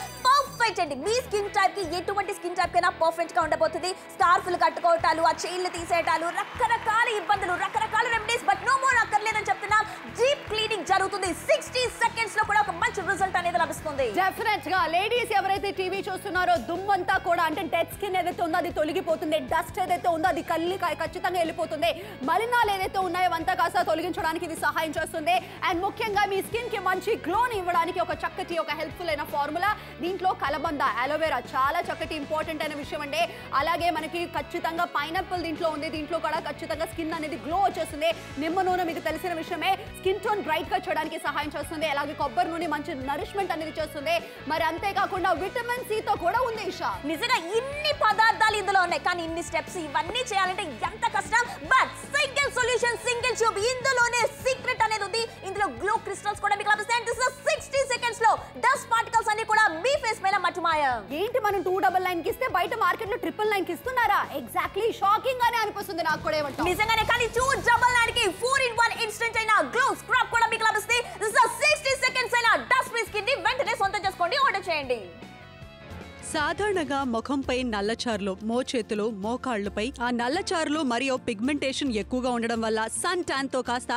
పర్ఫెక్ట్ అండి. మీ స్కిన్ టైప్ కి ఎటువంటి స్కిన్ టైప్ కైనా పర్ఫెక్ట్ గా ఉండబోతుంది. స్కార్ఫ్లు కట్టుకోవటాలు, ఆ చైన్లు తీసేయటాలు, రకరకాల ఇబ్బందులు, రకరకాల రెమెడీస్, బట్ నో మోర్ అక్కర్లేదని చెప్తున్నాం. డీప్ క్లీనింగ్ జరుగుతుంది. 60 సెకండ్స్ లో కూడా ఒక మంచి రిజల్ట్ అనేది లభిస్తుంది. డెఫినెట్ గా లేడీస్ ఎవరైతే టీవీ చూస్తున్నారో దుమ్మంతా కూడా అంటే డెడ్ స్కిన్ ఏదైతే ఉందో అది తొలగిపోతుంది. డస్ట్ ఏదైతే ఉందో అది ఖచ్చితంగా వెళ్ళిపోతుంది. మలినాలు ఏదైతే ఉన్నాయో అంతా కాస్త తొలగించడానికి ఇది సహాయం చేస్తుంది. అండ్ ముఖ్యంగా మీ స్కిన్ కి మంచి గ్లోని ఇవ్వడానికి ఒక చక్కటి ఒక హెల్ప్ఫుల్ అయిన ఫార్ములా. దీంట్లో కలబంద, అలోవెరా చాలా చక్కటి ఇంపార్టెంట్ అయిన విషయం అండి. అలాగే మనకి ఖచ్చితంగా పైనాపిల్ దీంట్లో ఉంది. దీంట్లో కూడా ఖచ్చితంగా స్కిన్ అనేది గ్లో వచ్చేస్తుంది. నిమ్మ నూనె మీకు తెలిసిన విషయమే, స్కిన్ టోన్ బ్రైట్ గా చేయడానికి సహాయం చేస్తుంది. అలాగే కొబ్బరి నూనె మంచి నరిష్మెంట్ అనేది చేస్తుంది. మరి అంతేకాకుండా విటమిన్ సి తో కూడా ఉంది ఇషా. నిజంగా ఇన్ని పదార్థాలు ఇందులో ఉన్నాయి, కానీ ఇన్ని స్టెప్స్ ఇవన్నీ చేయాలంటే ఎంత కష్టం. But single solution, single tube, ఇందులోనే సీక్రెట్ అనేది ఉంది. ఇందులో గ్లో క్రిస్టల్స్ కూడా మీకు లభిస్తాయి. అండ్ 60 సెకండ్స్ లో డస్ట్ పార్టికల్స్ అన్ని కూడా మీ ఫేస్ పైన మట్టుమాయం. ఏంటి మనం 299 కి ఇస్తే బయట మార్కెట్ లో 999 కి ఇస్తున్నారా? ఎగ్జాక్ట్లీ షాకింగ్ గానే అనిపిస్తుంది నాకు కూడా. ఏమంటావు? నిజంగానే, కానీ 299 కి 4-in-1 ఇన్స్టెంట్ అయిన గ్లో స్క్రబ్ కూడా మీకు లభిస్తాయి. 60 సెకండ్స్ అయిన డస్ట్ ఫ్రీ స్కిన్ ని వెంటనే సొంతం చేసుకోండి, ఆర్డర్ చేయండి. సాధారణంగా ముఖంపై నల్లచారులు, మోచేతులు, మోకాళ్లపై ఆ నల్లచారులు మరియు పిగ్మెంటేషన్ ఎక్కువగా ఉండడం వల్ల సన్ ట్యాన్ తో కాస్త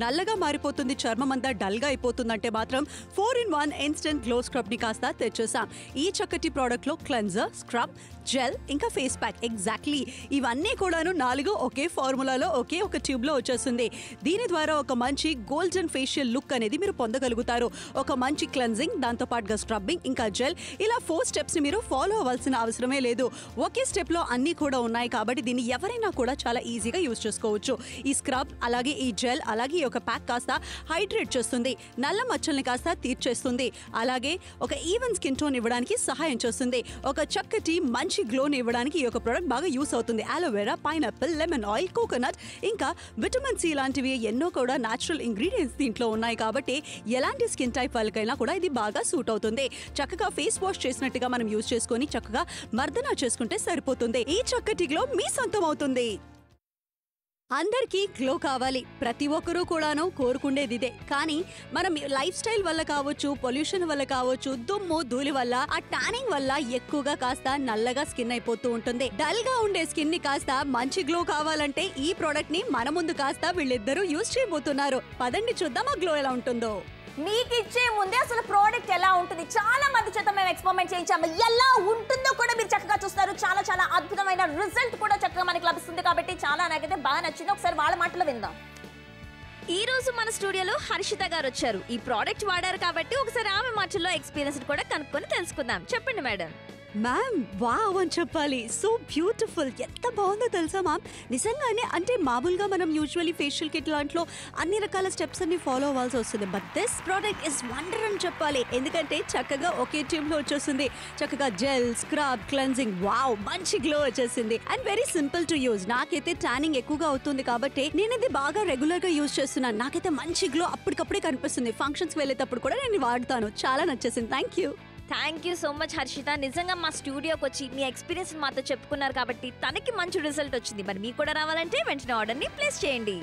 నల్లగా మారిపోతుంది, చర్మం అంతా డల్ గా అయిపోతుందంటే మాత్రం 4-in-1 ఇన్స్టెంట్ గ్లో స్క్రబ్ ని కాస్త తెచ్చేసాం. ఈ చక్కటి ప్రోడక్ట్ లో క్లెన్జర్, స్క్రబ్, జెల్ ఇంకా ఫేస్ ప్యాక్, ఎగ్జాక్ట్లీ ఇవన్నీ కూడాను 4 ఒకే ఫార్ములాలో ఒకే ఒక ట్యూబ్ లో వచ్చేస్తుంది. దీని ద్వారా ఒక మంచి గోల్డెన్ ఫేషియల్ లుక్ అనేది మీరు పొందగలుగుతారు. ఒక మంచి క్లెన్జింగ్, దాంతో పాటుగా స్క్రబ్బింగ్ ఇంకా జెల్, ఇలా 4 స్టెప్స్ ని మీరు ఫాలో అవ్వాల్సిన అవసరమే లేదు. ఒకే స్టెప్ లో అన్ని కూడా ఉన్నాయి కాబట్టి దీన్ని ఎవరైనా కూడా చాలా ఈజీగా యూజ్ చేసుకోవచ్చు. ఈ స్క్రబ్ అలాగే ఈ జెల్ అలాగే ఈ ఒక ప్యాక్ కాస్త హైడ్రేట్ చేస్తుంది, నల్ల మచ్చల్ని కాస్త తీర్చేస్తుంది, అలాగే ఒక ఈవెన్ స్కిన్ టోన్ ఇవ్వడానికి సహాయం చేస్తుంది. ఒక చక్కటి మంచి గ్లోని ఇవ్వడానికి ఈ యొక్క ప్రోడక్ట్ బాగా యూస్ అవుతుంది. Aloe vera, pineapple, lemon oil, coconut ఇంకా విటమిన్ సి లాంటివి ఎన్నో కూడా న్యాచురల్ ఇంగ్రీడియంట్స్ దీంట్లో ఉన్నాయి కాబట్టి ఎలాంటి స్కిన్ టైప్ వాళ్ళకైనా కూడా ఇది బాగా సూట్ అవుతుంది. చక్కగా ఫేస్ వాష్ చేసినట్టుగా మనం యూజ్ చేసుకొని చక్కగా మర్దన చేసుకుంటే సరిపోతుంది. ఈ చక్కటి గ్లో మీ సొంతం అవుతుంది. అందరికీ గ్లో కావాలి, ప్రతి ఒక్కరూ కూడాను కోరుకుండేది ఇదే. కానీ మనం లైఫ్ స్టైల్ వల్ల కావచ్చు, పొల్యూషన్ వల్ల కావచ్చు, దుమ్ము ధూళి వల్ల, ఆ టానింగ్ వల్ల ఎక్కువగా కాస్త నల్లగా స్కిన్ అయిపోతూ ఉంటుంది. డల్ గా ఉండే స్కిన్ ని కాస్త మంచి గ్లో కావాలంటే ఈ ప్రోడక్ట్ ని మన ముందు కాస్త వీళ్ళిద్దరూ యూజ్ చేయబోతున్నారు. పదండి చూద్దాం ఆ గ్లో ఎలా ఉంటుందో. మీకు ఇచ్చే ముందే అసలు ప్రోడక్ట్ ఎలా ఉంటుంది, చాలా మంది చేత మేము ఎక్స్పెరిమెంట్ చేయించాము. ఎలా ఉంటుందో కూడా మీరు చక్కగా చూస్తారు. చాలా చాలా అద్భుతమైన రిజల్ట్ కూడా చక్కగా మనకి లభిస్తుంది కాబట్టి చాలా నాకైతే బాగా నచ్చింది. ఒకసారి వాళ్ళ మాటలు విందాం. ఈ రోజు మన స్టూడియోలో హర్షిత గారు వచ్చారు. ఈ ప్రోడక్ట్ వాడారు కాబట్టి ఒకసారి ఆమె మాటల్లో ఎక్స్పీరియన్స్ కూడా కనుక్కొని తెలుసుకుందాం. చెప్పండి మేడం. మ్యామ్ వావ్ అని చెప్పాలి, సో బ్యూటిఫుల్, ఎంత బాగుందో తెలుసా మ్యామ్. నిజంగానే అంటే మామూలుగా మనం యూజువల్లీ ఫేషియల్ కిట్ లాంట్లో అన్ని రకాల స్టెప్స్ అన్ని ఫాలో అవ్వాల్సి వస్తుంది. But this product is wonder అని చెప్పాలి. ఎందుకంటే చక్కగా ఒకే ట్యూబ్ లో వచ్చేసింది. చక్కగా జెల్, స్క్రబ్, క్లెన్జింగ్, వావ్ మంచి గ్లో వచ్చేసింది. And very simple to use. నాకైతే టానింగ్ ఎక్కువగా అవుతుంది కాబట్టి నేను ఇది బాగా రెగ్యులర్ గా యూజ్ చేస్తున్నాను. నాకైతే మంచి గ్లో అప్పటికప్పుడే కనిపిస్తుంది. ఫంక్షన్స్ వెళ్ళేటప్పుడు కూడా నేను వాడతాను. చాలా నచ్చేసింది. Thank you so much Harshitha. నిజంగా మా స్టూడియోకి వచ్చి మీ ఎక్స్పీరియన్స్ మాతో చెప్పుకున్నారు కాబట్టి తనకి మంచి రిజల్ట్ వచ్చింది. మరి మీకు కూడా రావాలంటే వెంటనే ఆర్డర్ ని ప్లేస్ చేయండి.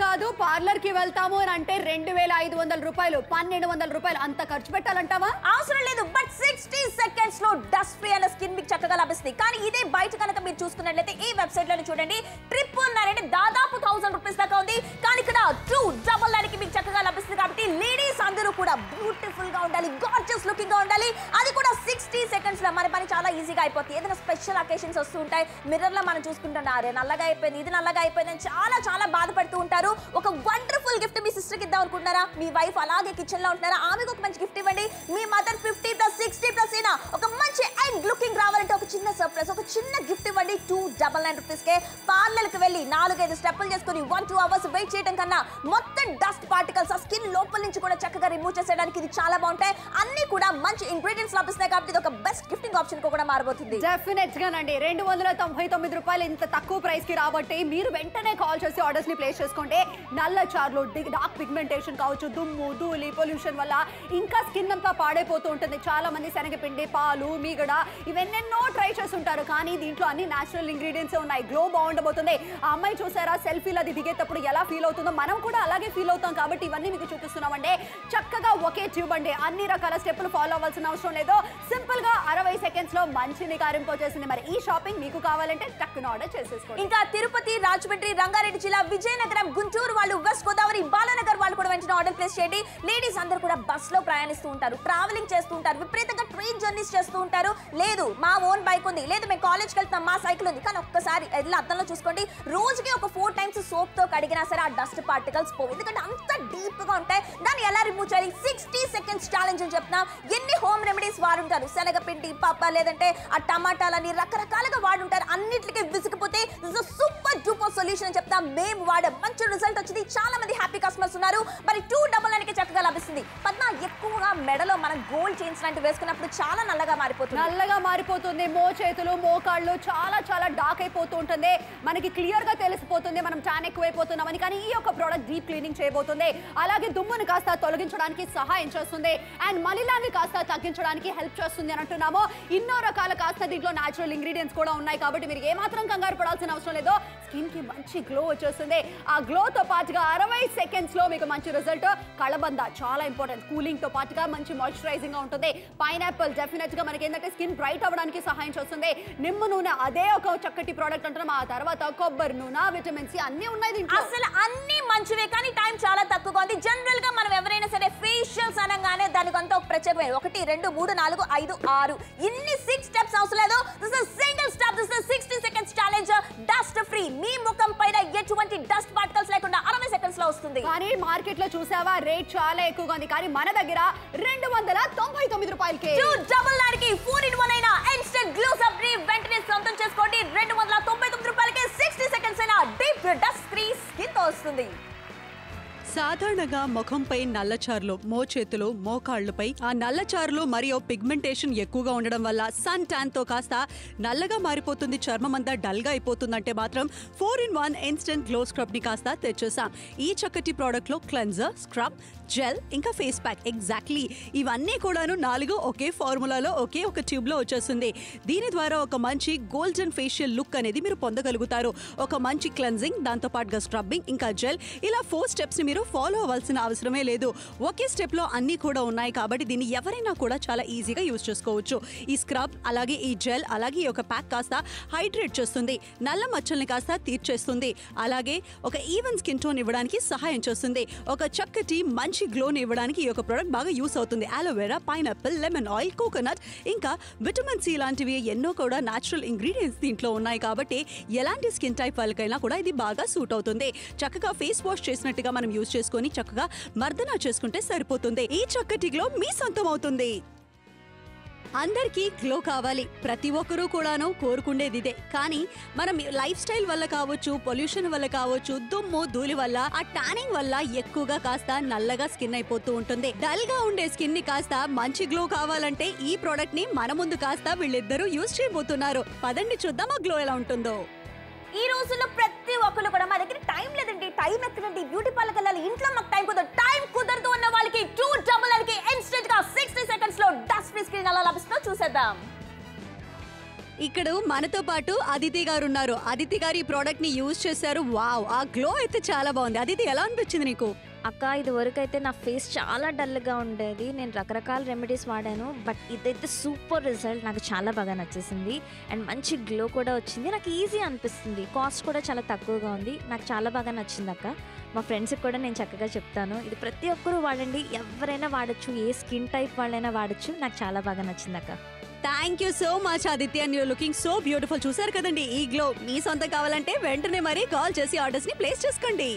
కాదు పార్లర్ కి వెళ్తాము అని అంటే 2500 రూపాయలు, 1200 రూపాయలు అంత ఖర్చు పెట్టాలంటావా? అవసరం లేదు. బట్ 60 సెకండ్స్ లో డస్ట్ ఫ్రీ అయిన స్కిన్ మీకు చక్కగా లభిస్తుంది. కానీ ఇదే బయట కనుక మీరు చూసుకున్నట్లయితే ఈ వెబ్సైట్ లో చూడండి 999 అంటే దాదాపు 1000 రూపీస్ దాకా ఉంది. కానీ ఇక్కడ 299 కి మీకు చక్కగా లభిస్తుంది కాబట్టి లేడీస్ అందరూ కూడా బ్యూటిఫుల్ గా ఉండాలి, గార్జియస్ లుకింగ్ గా ఉండాలి. అది కూడా 60 సెకండ్స్ లో మన పని చాలా ఈజీగా అయిపోతుంది. ఏదైనా స్పెషల్ అకేషన్స్ వస్తూ ఉంటాయి, మిర్రర్ లో మనం చూసుకుంటున్నారే నల్లగా అయిపోయింది, ఇది నల్లగా అయిపోయింది అని చాలా చాలా బాధపడుతూ ఉంటారు. ఒక వండర్ఫుల్ గిఫ్ట్ మీ సిస్టర్ కి ఇద్దాం అనుకుంటున్నారా? మీ వైఫ్ అలాగే కిచెన్ లో ఉంటున్నారా? ఆమెకు ఒక మంచి గిఫ్ట్ ఇవ్వండి. మీ మదర్ 50+60+ అయినా ఒక మంచి యంగ్ లుకింగ్ రావాలంటే ఒక చిన్న సర్ప్రైజ్, ఒక చిన్న గిఫ్ట్ ఇవ్వండి. 299 రూపీస్ కే పార్లర్ కి వెళ్ళి 4-5 స్టెప్పులు చేసుకుని 1-2 అవర్స్ వెయిట్ చేయడం కన్నా మొత్తం డస్ట్ పార్టికల్స్ ఆ స్కిన్ లోపల నుంచి కూడా చక్కగా రిమూవ్ చేసేయడానికి ఇది చాలా బాగుంటాయి. అన్ని కూడా మంచి ఇంగ్రీడియంట్స్ లభిస్తాయి కాబట్టి ఇది ఒక బెస్ట్ గిఫ్టింగ్ ఆప్షన్ కూడా మారబోతుంది. డెఫినెట్ గానండి. 299 రూపాయలు ఇంత తక్కువ ప్రైస్ కి రాబట్టి మీరు వెంటనే కాల్ చేసి ఆర్డర్స్ ని ప్లేస్ చేసుకోండి. నల్ల చార్లు, డార్క్ పిగ్మెంటేషన్ కావచ్చు, దుమ్ము ధూళి పొల్యూషన్ వల్ల ఇంకా స్కిన్ అంతా పాడైపోతూ ఉంటుంది. చాలా మంది శనగపిండి, పాలు, మీగడ ఇవెన్నెన్నో ట్రై చేస్తుంటారు. కానీ దీంట్లో అన్ని న్యాచురల్ ఇంగ్రీడియంట్స్ ఉన్నాయి. గ్లో బాగుండబోతుంది. ఆ అమ్మాయి చూసారా సెల్ఫీలు అది దిగేటప్పుడు ఎలా ఫీల్ అవుతుందో మనం కూడా అలాగే ఫీల్ అవుతాం కాబట్టి ఇవన్నీ మీకు చూపిస్తున్నామండి. చక్కగా ఒకే ట్యూబ్ అండి, అన్ని రకాల స్టెప్పులు ఫాలో అవ్వాల్సిన అవసరం లేదు. సింపుల్ గా 60 సెకండ్స్ లో మంచి నిగారింపు వచ్చేసింది. మరి ఈ షాపింగ్ మీకు కావాలంటే టక్కున ఆర్డర్ చేసేసుకోండి. ఇంకా తిరుపతి, రాజమండ్రి, రంగారెడ్డి జిల్లా, విజయనగరం, గుంటూరు వాళ్ళు, వెస్ట్ గోదావరి, బాలనగర్ వాళ్ళు కూడా వెంటనే ఆర్డర్ ప్లేస్ చేయండి. లేడీస్ అందరూ కూడా బస్ లో ప్రయాణిస్తూ ఉంటారు, ట్రావెలింగ్ చేస్తూ ఉంటారు, విపరీతంగా ట్రైన్ జర్నీస్ చేస్తూ ఉంటారు. లేదు మా ఓన్ బైక్ ఉంది, లేదు మేము కాలేజ్కి వెళ్తాం, మా సైకిల్ ఉంది. కానీ ఒక్కసారి ఎట్లా అద్దంలో చూసుకోండి, రోజుకి ఒక 4 టైమ్స్ సోప్ తో కడిగినా సరే ఆ డస్ట్ పార్టికల్స్ పోవు, ఎందుకంటే అంత డీప్ గా ఉంటాయి. దాన్ని ఎలా రిమూవ్ చేయాలి? 60 సెకండ్స్ ఛాలెంజ్ అని చెప్తున్నాం. ఎన్ని హోమ్ రెమెడీస్ వాడుంటారు, శనగపిండి, పప్ప, లేదంటే ఆ టమాటాలని రకరకాలుగా వాడుంటారు. అన్నిటికీ విసిగిపోతే సూపర్ డూపర్ సొల్యూషన్ అని చెప్తాం. మేము వాడే మంచి రిజల్ట్ వచ్చింది, చాలా మంది హ్యాపీ కస్టమర్స్ ఉన్నారు. మరి 299కి చక్కగా లభిస్తుంది. పద్మ, ఎక్కువగా మెడలో మనం గోల్డ్ చైన్స్ లాంటి వేసుకున్నప్పుడు చాలా నల్లగా మారిపోతుంది. మోచేతులు, మోకాళ్ళు చాలా చాలా డార్క్ అయిపోతూ ఉంటుంది. మనకి క్లియర్ గా తెలిసిపోతుంది మనం ట్యాన్ ఎక్కువైపోతున్నామని. కానీ ఈ యొక్క ప్రోడక్ట్ డీప్ క్లీనింగ్ చేయబోతుంది. అలాగే దుమ్ముని కాస్త తొలగించడానికి సహాయం చేస్తుంది, అండ్ మలినాన్ని కాస్త తగ్గించడానికి హెల్ప్ చేస్తుంది అని అంటున్నాము. ఎన్నో రకాల కాస్త దీంట్లో న్యాచురల్ ఇంగ్రీడియంట్స్ కూడా ఉన్నాయి కాబట్టి మీరు ఏమాత్రం కంగారు పడాల్సిన అవసరం లేదు. స్కిన్ కి మంచి గ్లో వచ్చేస్తుంది. ఆ గ్లో తో పాటుగా 60 సెకండ్స్ లో మీకు మంచి రిజల్ట్. కళబంద చాలా ఇంపార్టెంట్, కూలింగ్ తో పాటుగా మంచి మాయిశ్చరైజింగ్ గా ఉంటుంది. పైనాపిల్ డెఫినెట్ గా మనకి ఏంటంటే స్కిన్ బ్రైట్ అవ్వడానికి సహాయం చేస్తుంది. నిమ్మ నూనె అదే ఒక చక్కటి ప్రోడక్ట్ అంటున్నాం. ఆ తర్వాత కొబ్బరి నూనె, విటమిన్ సి అన్ని ఉన్నాయి దీంట్లో. అసలు అన్ని మంచివే, కానీ టైం చాలా తక్కువగా ఉంది. జనరల్ గా మనం ఎవరైనా సరే ఫేషియల్స్ అనగానే దానికి అంతా ఒక ప్రత్యేకమైన 1 2 3 4 5 6 ఇన్ని 6 స్టెప్స్ అవసరం లేదు. This is single step. This is 60 seconds challenge, dust free. మీ ముఖం పైన ఎటువంటి డస్ట్ పార్టికల్స్ లేకుండా 60 సెకండ్స్ లో వస్తుంది. కానీ మార్కెట్ లో చూసావా, రేట్ చాలా ఎక్కువగా ఉంది. కానీ మన దగ్గర 299 రూపాయలకి 299కి 4-in-1 అయినా ఇన్స్టెంట్ గ్లో సబ్ ని వెంటనే సొంతం చేసుకోండి. 299 రూపాయలకి 60 సెకండ్స్ అయినా డీప్ డస్ట్ ఫ్రీ స్కిన్ తో వస్తుంది. సాధారణంగా ముఖంపై నల్లచారులు, మోచేతులు, మోకాళ్లపై ఆ నల్లచారులు మరియు పిగ్మెంటేషన్ ఎక్కువగా ఉండడం వల్ల సన్ ట్యాన్ తో కాస్త నల్లగా మారిపోతుంది, చర్మం అంతా డల్ గా అయిపోతుందంటే మాత్రం 4-in-1 ఇన్స్టెంట్ గ్లో స్క్రబ్ ని కాస్త తెచ్చేసాం. ఈ చక్కటి ప్రోడక్ట్ లో క్లెన్జర్, స్క్రబ్, జెల్ ఇంకా ఫేస్ ప్యాక్, ఎగ్జాక్ట్లీ ఇవన్నీ కూడాను 4 ఒకే ఫార్ములాలో ఒకే ఒక ట్యూబ్ లో వచ్చేస్తుంది. దీని ద్వారా ఒక మంచి గోల్డెన్ ఫేషియల్ లుక్ అనేది మీరు పొందగలుగుతారు. ఒక మంచి క్లెన్జింగ్, దాంతో పాటుగా స్క్రబ్బింగ్ ఇంకా జెల్, ఇలా 4 స్టెప్స్ ని మీరు ఫాలో అవ్వాల్సిన అవసరమే లేదు. ఒకే స్టెప్ లో అన్ని కూడా ఉన్నాయి కాబట్టి దీన్ని ఎవరైనా కూడా చాలా ఈజీగా యూజ్ చేసుకోవచ్చు. ఈ స్క్రబ్, అలాగే ఈ జెల్, అలాగే ఈ ఒక ప్యాక్ కాస్త హైడ్రేట్ చేస్తుంది, నల్ల మచ్చల్ని కాస్త తీర్చేస్తుంది, అలాగే ఒక ఈవెన్ స్కిన్ టోన్ ఇవ్వడానికి సహాయం చేస్తుంది. ఒక చక్కటి మంచి గ్లోని ఇవ్వడానికి ఈ యొక్క ప్రోడక్ట్ బాగా యూస్ అవుతుంది. Aloe vera, pineapple, lemon oil, coconut ఇంకా విటమిన్ సి లాంటివి ఎన్నో కూడా న్యాచురల్ ఇంగ్రీడియంట్స్ దీంట్లో ఉన్నాయి కాబట్టి ఎలాంటి స్కిన్ టైప్ వాళ్ళకైనా కూడా ఇది బాగా సూట్ అవుతుంది. చక్కగా ఫేస్ వాష్ చేసినట్టుగా మనం యూజ్ చేసుకొని చక్కగా మర్దన చేసుకుంటే సరిపోతుంది. ఈ చక్కటి గ్లో మీ సొంతం అవుతుంది. అందరికీ గ్లో కావాలి, ప్రతి ఒక్కరూ కూడాను కోరుకుండేది ఇదే. కానీ మనం లైఫ్ స్టైల్ వల్ల కావచ్చు, పొల్యూషన్ వల్ల కావచ్చు, దుమ్ము ధూళి వల్ల, ఆ టానింగ్ వల్ల ఎక్కువగా కాస్త నల్లగా స్కిన్ అయిపోతూ ఉంటుంది. డల్ గా ఉండే స్కిన్ ని కాస్త మంచి గ్లో కావాలంటే ఈ ప్రోడక్ట్ ని మన ముందు కాస్త వీళ్ళిద్దరూ యూజ్ చేయబోతున్నారు. పదండి చూద్దాం ఆ గ్లో ఎలా ఉంటుందో. ఈ రోజుల్లో ప్రతి ఒక్కరు కూడా మా దగ్గర టైం లేదండి, టైం ఎక్కడండి, బ్యూటీ పార్లర్కి వెళ్ళాలి, ఇంట్లో మాకు టైం కుదరదు అన్న వాళ్ళకి 299కి ఇన్స్టెంట్ గా 60 సెకండ్స్ లో డస్ట్ ఫ్రీ స్కిన్ ఎలా లభిస్తుందో చూసేద్దాం. ఇక్కడ మనతో పాటు అదితి గారు ఉన్నారు. అదితి గారు ఈ ప్రోడక్ట్ ని యూజ్ చేశారు. వావ్, ఆ గ్లో అయితే చాలా బాగుంది. అదితి, ఎలా అనిపించింది నీకు? అక్క, ఇది వరకు అయితే నా ఫేస్ చాలా డల్గా ఉండేది. నేను రకరకాల రెమెడీస్ వాడాను, బట్ ఇదైతే సూపర్ రిజల్ట్. నాకు చాలా బాగా నచ్చేసింది అండ్ మంచి గ్లో కూడా వచ్చింది. నాకు ఈజీ అనిపిస్తుంది, కాస్ట్ కూడా చాలా తక్కువగా ఉంది. నాకు చాలా బాగా నచ్చింది అక్క. మా ఫ్రెండ్స్కి కూడా నేను చక్కగా చెప్తాను, ఇది ప్రతి ఒక్కరూ వాడండి, ఎవరైనా వాడచ్చు, ఏ స్కిన్ టైప్ వాళ్ళైనా వాడచ్చు. నాకు చాలా బాగా నచ్చింది అక్క. Thank you so much Aditya, and your looking so beautiful. చూసారు కదండి, ఈ గ్లో మీ సొంతం కావాలంటే వెంటనే మరి కాల్ చేసి ఆర్డర్స్ ని ప్లేస్ చేసుకోండి.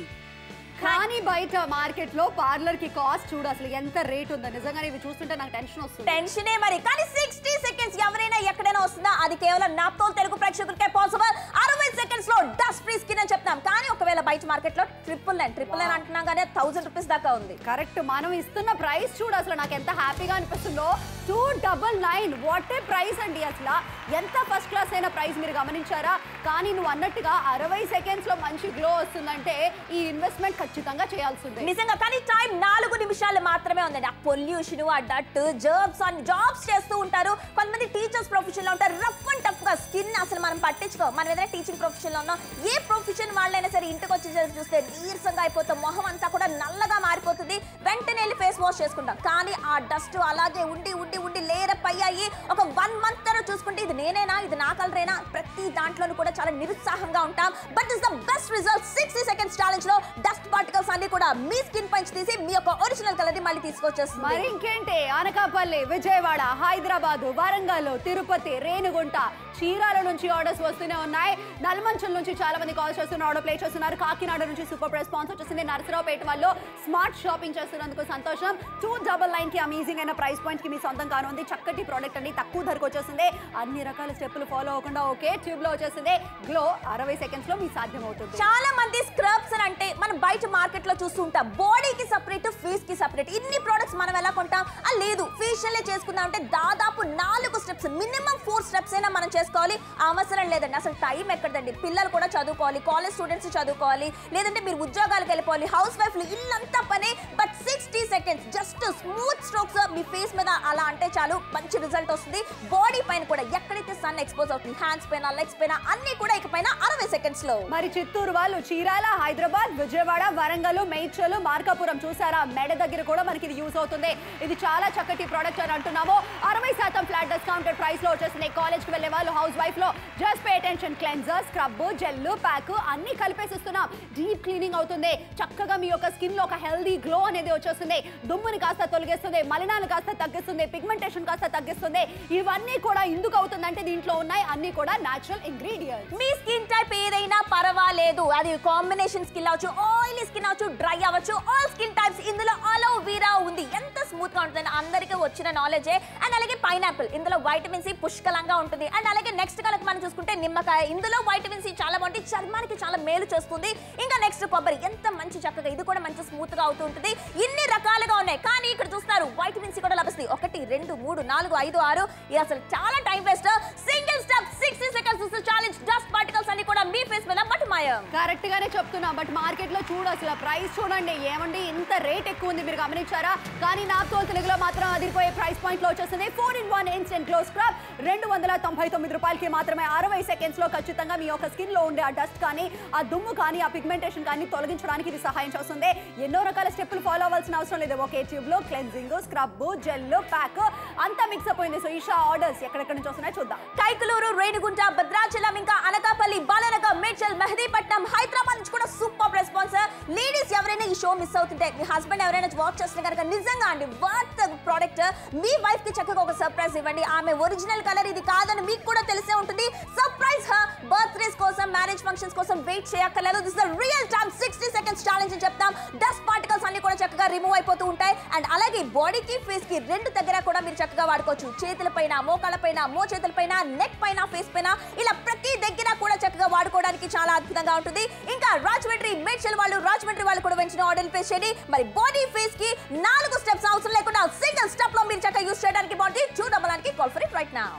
కానీ బయట మార్కెట్ లో పార్లర్ కి కాస్ట్ చూడు అసలు ఎంత రేట్ ఉందో. నిజంగానే ఇవి చూస్తుంటే నాకు టెన్షన్ వస్తుంది. టెన్షనే మరి. కానీ 60 సెకండ్స్ ఎవరైనా ఎక్కడైనా వస్తుందా? అది కేవలం నాప్తో తెలుగు ప్రేక్షకులకే పాసిబుల్. 60 సెకండ్స్ లో డస్ట్ ఫ్రీ స్కిన్ అని చెప్తాం. కానీ ఒకవేళ బయట మార్కెట్ లో 999 అంటున్నాం కానీ 1000 రూపీస్ దాకా ఉంది. కరెక్ట్, మనం ఇస్తున్న ప్రైస్ చూడు అసలు నాకు ఎంత హ్యాపీగా అనిపిస్తుందో. 299 వాట్ ఏ ప్రైస్ అండి. అసలు ఎంత ఫస్ట్ క్లాస్ అయిన ప్రైస్ మీరు గమనించారా? కానీ నువ్వు అన్నట్టుగా 60 సెకండ్స్ లో మంచి గ్లో వస్తుందంటే ఈ ఇన్వెస్ట్మెంట్ ఖచ్చితంగా చేయాల్సిందే నిజంగా. కానీ టైం 4 నిమిషాలు మాత్రమే ఉందండి. ఆ పొల్యూషన్, ఆ డట్, జర్బ్స్ అని జాబ్స్ చేస్తూ ఉంటారు. కొంతమంది టీచర్స్ ప్రొఫెషన్ లో ఉంటారు. రఫ్ అండ్ టఫ్ గా స్కిన్ అసలు మనం పట్టించుకో. మనం ఏదైనా టీచింగ్ ప్రొఫెషన్ లో ఉన్నాం, ఏ ప్రొఫెషన్ వాళ్ళైనా సరే ఇంటికి వచ్చి చూస్తే నీరసంగా అయిపోతాం, మొహం అంతా కూడా నల్లగా మారిపోతుంది. వెంటనే వెళ్ళి ఫేస్ వాష్ చేసుకుంటాం. కానీ ఆ డస్ట్ అలాగే ఉండి ఉండి ఉండి లేరప్ అయ్యాయి. ఒక 1 మంత్ తర్వాత చూసుకుంటే ఇది నేనేనా, ఇది నా కలరేనా, ప్రతి దాంట్లోనూ కూడా చాలా నిరుత్సాహంగా ఉంటాం. But is the best result 60 seconds challenge లో డస్ట్ పార్టికల్స్ అన్ని కూడా మీ స్కిన్ పైన తీసి మీ యొక్క ఒరిజినల్ కలర్ ని మళ్ళీ తీసుకొచ్చేస్తుంది. మరి ఇంకేంటి, అనకాపల్లి, విజయవాడ, హైదరాబాద్, వరంగల్, తిరుపతి, రేణిగుంట, చీరాల నుంచి ఆర్డర్స్ వస్తూనే ఉన్నాయి. నల్మంచల్ నుంచి చాలా మంది కాల్ చేస్తున్నారు, ఆర్డర్ ప్లేస్ చేస్తున్నారు. కాకినాడ నుంచి సూపర్ రెస్పాన్స్ వచ్చేసింది. నరసరావుపేట వాళ్ళు స్మార్ట్ షాపింగ్ చేస్తున్నందుకు సంతోషం. 299 కి అమేజింగ్ అయిన ప్రైస్ పాయింట్ కి మీ సొంతం కానుంది. చక్కటి ప్రోడక్ట్ అండి, తక్కువ ధరకు వచ్చేసింది. అన్ని రకాల స్టెప్పులు ఫాలో అవ్వకుండా ఒకే ట్యూబ్ లో వచ్చేసింది. గ్లో 60 సెకండ్స్ లో మీ సాధ్యం అవుతుంది. చాలా మంది స్క్రబ్స్ అంటే మనం బయట మార్కెట్ లో చూస్తూ ఉంటాం, బాడీకి సెపరేట్, ఫేస్ కి సెపరేట్. ఇన్ని ప్రొడక్ట్స్ మనం ఎలా కొంటాం? లేదు, ఫేషియల్ చేసుకుందాం అంటే దాదాపు 4 స్టెప్స్, మినిమం 4 స్టెప్స్ అయినా మనం చేసుకోవాలి. అవసరం లేదండి. అసలు టైం ఎక్కడండి. పిల్లలు కూడా చదువుకోవాలి, కాలేజ్ స్టూడెంట్స్ చదువుకోవాలి, లేదంటే మీరు ఉద్యోగాలకు వెళ్ళిపోవాలి, హౌస్ వైఫ్లు, ఇల్లంతా పనే. But 60 seconds just smooth strokes me face మీద అలా అంటే చాలు, మంచి రిజల్ట్ వస్తుంది. బాడీ పైన కూడా ఎక్కడైతే సన్ ఎక్స్పోజ్ అవుతుంది, హ్యాండ్స్ పైన, లెగ్స్ పైన అన్ని కూడా ఇకపైన 60 సెకండ్స్ లో. మరి చిత్తూరు వాళ్ళు చీరాల, హైదరాబాద్, విజయవాడ, వరంగల్, మేడ్చల్, మార్కాపురం చూసారా, మెడ దగ్గర కూడా మనకి ఇది యూస్ అవుతుంది. ఇది చాలా చక్కటి ప్రోడక్ట్ అని అంటున్నాము. 60% ఫ్లాట్ డిస్కౌంటెడ్ ప్రైస్ లో వచ్చేసింది. కాలేజ్ కి వెళ్లే వాళ్ళు, హౌస్ వైఫ్ లో just pay attention. Cleanser, scrub, gel, pack అన్ని కలిపేసిస్తున్నాం. డీప్ క్లీనింగ్ అవుతుంది. చక్కగా మీ యొక్క స్కిన్ లో ఒక హెల్దీ గ్లో అనేది వచ్చేస్తుంది. దుమ్ముని కాస్త తొలగిస్తుంది, మలినాలు కాస్త తగ్గిస్తుంది, పిగ్మెంటేషన్ కాస్త తగ్గిస్తుంది. ఇవన్నీ కూడా ఎందుకు అవుతుందంటే దీంట్లో ఉన్నాయి అన్ని కూడా న్యాచురల్ ఇంగ్రీడియంట్స్. మీ స్కిన్ టైప్ ఏదైనా పర్వాలేదు, అది కాంబినేషన్ స్కిన్ అవచ్చు, ఆయిలీ స్కిన్ అవచ్చు, డ్రై అవ్వచ్చు, ఆల్ స్కిన్ టైప్స్ ఇందులో అలోవెరా ఉంది. ఎంత స్మూత్ గా ఉంటుంది, అందరికీ వచ్చిన నాలెడ్జే. అండ్ అలాగే పైనాపిల్, ఇందులో వైటమిన్ సి పుష్కలంగా ఉంటుంది. అండ్ అలాగే నెక్స్ట్ కనుక మనం చూసుకుంటే నిమ్మకాయ, ఇందులో వైటమిన్ సి చాలా బాగుంటుంది, చర్మానికి చాలా మేలు చేస్తుంది. ఇంకా నెక్స్ట్ కొబ్బరి, ఎంత మంచి చక్కగా ఇది కూడా మంచి స్మూత్ గా అవుతూ ఉంటుంది. ఇన్ని రకాలుగా ఉన్నాయి. కానీ ఇక్కడ చూస్తారు వైటమిన్ సి కూడా లభిస్తుంది. 1 2 3 4 5 6. ఇది అసలు చాలా time waste. Single step 60 seconds challenge. Dust particles అన్ని కూడా మీ ఫేస్ మీద మటుమాయం. కరెక్ట్ గానే చెప్తున్నా. బట్ మార్కెట్ లో చూడు, అసలు ప్రైస్ చూడండి, ఏమండి ఇంత రేట్ ఎక్కువ ఉంది, మీరు గమనించారా? కానీ నాకు తెలుగులో మాత్రం అదిరిపోయే ప్రైస్ పాయింట్ లో వచ్చేస్తుంది. 4-in-1 ఇన్స్టెంట్ గ్లో స్క్రబ్ 299 రూపాయలకి మాత్రమే 60 సెకండ్స్ లో ఖచ్చితంగా మీ యొక్క స్కిన్ లో ఉండే ఆ డస్ట్ కానీ, ఆ దుమ్ము కానీ, ఆ పిగ్మెంటేషన్ కానీ తొలగించడానికి ఇది సహాయం చేస్తుంది. ఎన్నో రకాల స్టెప్పులు ఫాలో అవ్వాల్సిన అవసరం లేదు. ఒకే ట్యూబ్ లో క్లెన్జింగ్, స్క్రబ్, జెల్, ప్యాక్ అంతా మిక్స్ అయిపోయింది. సో ఈషా ఆర్డర్స్ ఎక్కడెక్కడ నుంచి వస్తున్నాయో చూద్దాం. కైకలూరు, రేణిగుంట, భద్రాచలం, ఇంకా అనకాపల్లి, బాలనగర్, మేడ్చల్, మెహదీపట్నం, హైదరాబాద్ నుంచి కూడా సూపర్ రెస్పాన్స్. లేడీస్ ఎవరైనా ఈ షో మిస్ అవుతుంటే, మీ హస్బెండ్ ఎవరైనా వర్క్ చేస్తున్న కనుక నిజంగా అండి వర్త్ ప్రోడక్ట్. మీ వైఫ్ కి చక్కగా ఒక సర్ప్రైజ్ ఇవ్వండి. ఆమె ఒరిజినల్ కలర్ ఇది కాదని మీకు కూడా తెలిసే ఉంటుంది. సర్ప్రైజ్ బర్త్డేస్ కోసం, మ్యారేజ్ ఫంక్షన్స్ కోసం వెయిట్ చేయక్కర్లేదు. This is real time 60 seconds challenge అని చెప్తాం. డస్ట్ పార్టికల్స్ అన్ని కూడా చక్కగా రిమూవ్ అయిపోతూ ఉంటాయి. అండ్ అలాగే బాడీకి, ఫేస్ కి రెండు దగ్గర కూడా మీరు చక్కగా వాడుకోవచ్చు. చేతుల పైన, మోకాళ్ళ పైన, మోచేతుల పైన, నెక్ పైన, ఫేస్ పైన, ఇలా ప్రతి దగ్గర కూడా చక్కగా వాడుకోవడానికి చాలా అద్భుతంగా ఉంటుంది. ఇంకా రాజమండ్రి, మేడ్చల్ వాళ్ళు, రాజమండ్రి వాళ్ళు కూడా వెంటనే ఆర్డర్ ప్లేస్ చేయండి. మరి బాడీ, ఫేస్ కి 4 స్టెప్స్ అవసరం లేకుండా సింగిల్ స్టెప్ లో మీరు చక్కగా యూస్ చేయడానికి బాగుంది. 299 call for it right now.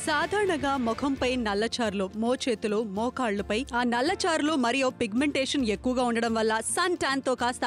సాధారణంగా ముఖంపై నల్లచారులు, మోచేతులు, మోకాళ్లపై ఆ నల్లచారులు మరియు పిగ్మెంటేషన్ ఎక్కువగా ఉండడం వల్ల సన్ ట్యాన్ తో కాస్త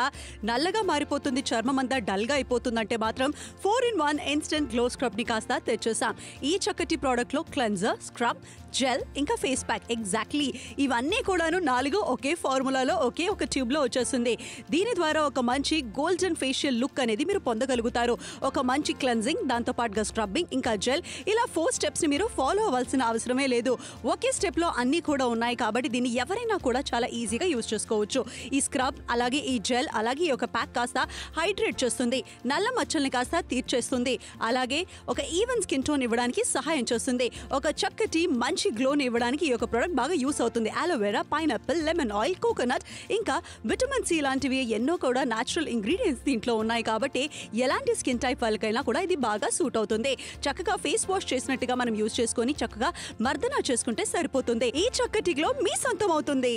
నల్లగా మారిపోతుంది, చర్మం అంతా డల్ గా అయిపోతుందంటే మాత్రం 4-in-1 ఇన్స్టెంట్ గ్లో స్క్రబ్ ని కాస్త తెచ్చేసాం. ఈ చక్కటి ప్రోడక్ట్ లో క్లెన్జర్, స్క్రబ్, జెల్, ఇంకా ఫేస్ ప్యాక్, ఎగ్జాక్ట్లీ ఇవన్నీ కూడాను 4 ఒకే ఫార్ములాలో ఒకే ఒక ట్యూబ్ లో వచ్చేస్తుంది. దీని ద్వారా ఒక మంచి గోల్డెన్ ఫేషియల్ లుక్ అనేది మీరు పొందగలుగుతారు. ఒక మంచి క్లెన్జింగ్, దాంతో పాటుగా స్క్రబ్బింగ్, ఇంకా జెల్, ఇలా 4 స్టెప్స్ ని మీరు ఫాలో అవ్వాల్సిన అవసరమే లేదు. ఒకే స్టెప్ లో అన్ని కూడా ఉన్నాయి కాబట్టి దీన్ని ఎవరైనా కూడా చాలా ఈజీగా యూజ్ చేసుకోవచ్చు. ఈ స్క్రబ్, అలాగే ఈ జెల్, అలాగే ఈ యొక్క ప్యాక్ కాస్త హైడ్రేట్ చేస్తుంది, నల్ల మచ్చల్ని కాస్త తీర్చేస్తుంది, అలాగే ఒక ఈవెన్ స్కిన్ టోన్ ఇవ్వడానికి సహాయం చేస్తుంది. ఒక చక్కటి మంచి గ్లోని ఇవ్వడానికి ఈ యొక్క ప్రోడక్ట్ బాగా యూస్ అవుతుంది. Aloe vera, pineapple, lemon oil, coconut, ఇంకా విటమిన్ సి లాంటివి ఎన్నో కూడా న్యాచురల్ ఇంగ్రీడియంట్స్ దీంట్లో ఉన్నాయి కాబట్టి ఎలాంటి స్కిన్ టైప్ వాళ్ళకైనా కూడా ఇది బాగా సూట్ అవుతుంది. చక్కగా ఫేస్ వాష్ చేసినట్టుగా మనం యూజ్ చేసుకొని చక్కగా మర్దన చేసుకుంటే సరిపోతుంది. ఈ చక్కటి గ్లో మీ సొంతం అవుతుంది.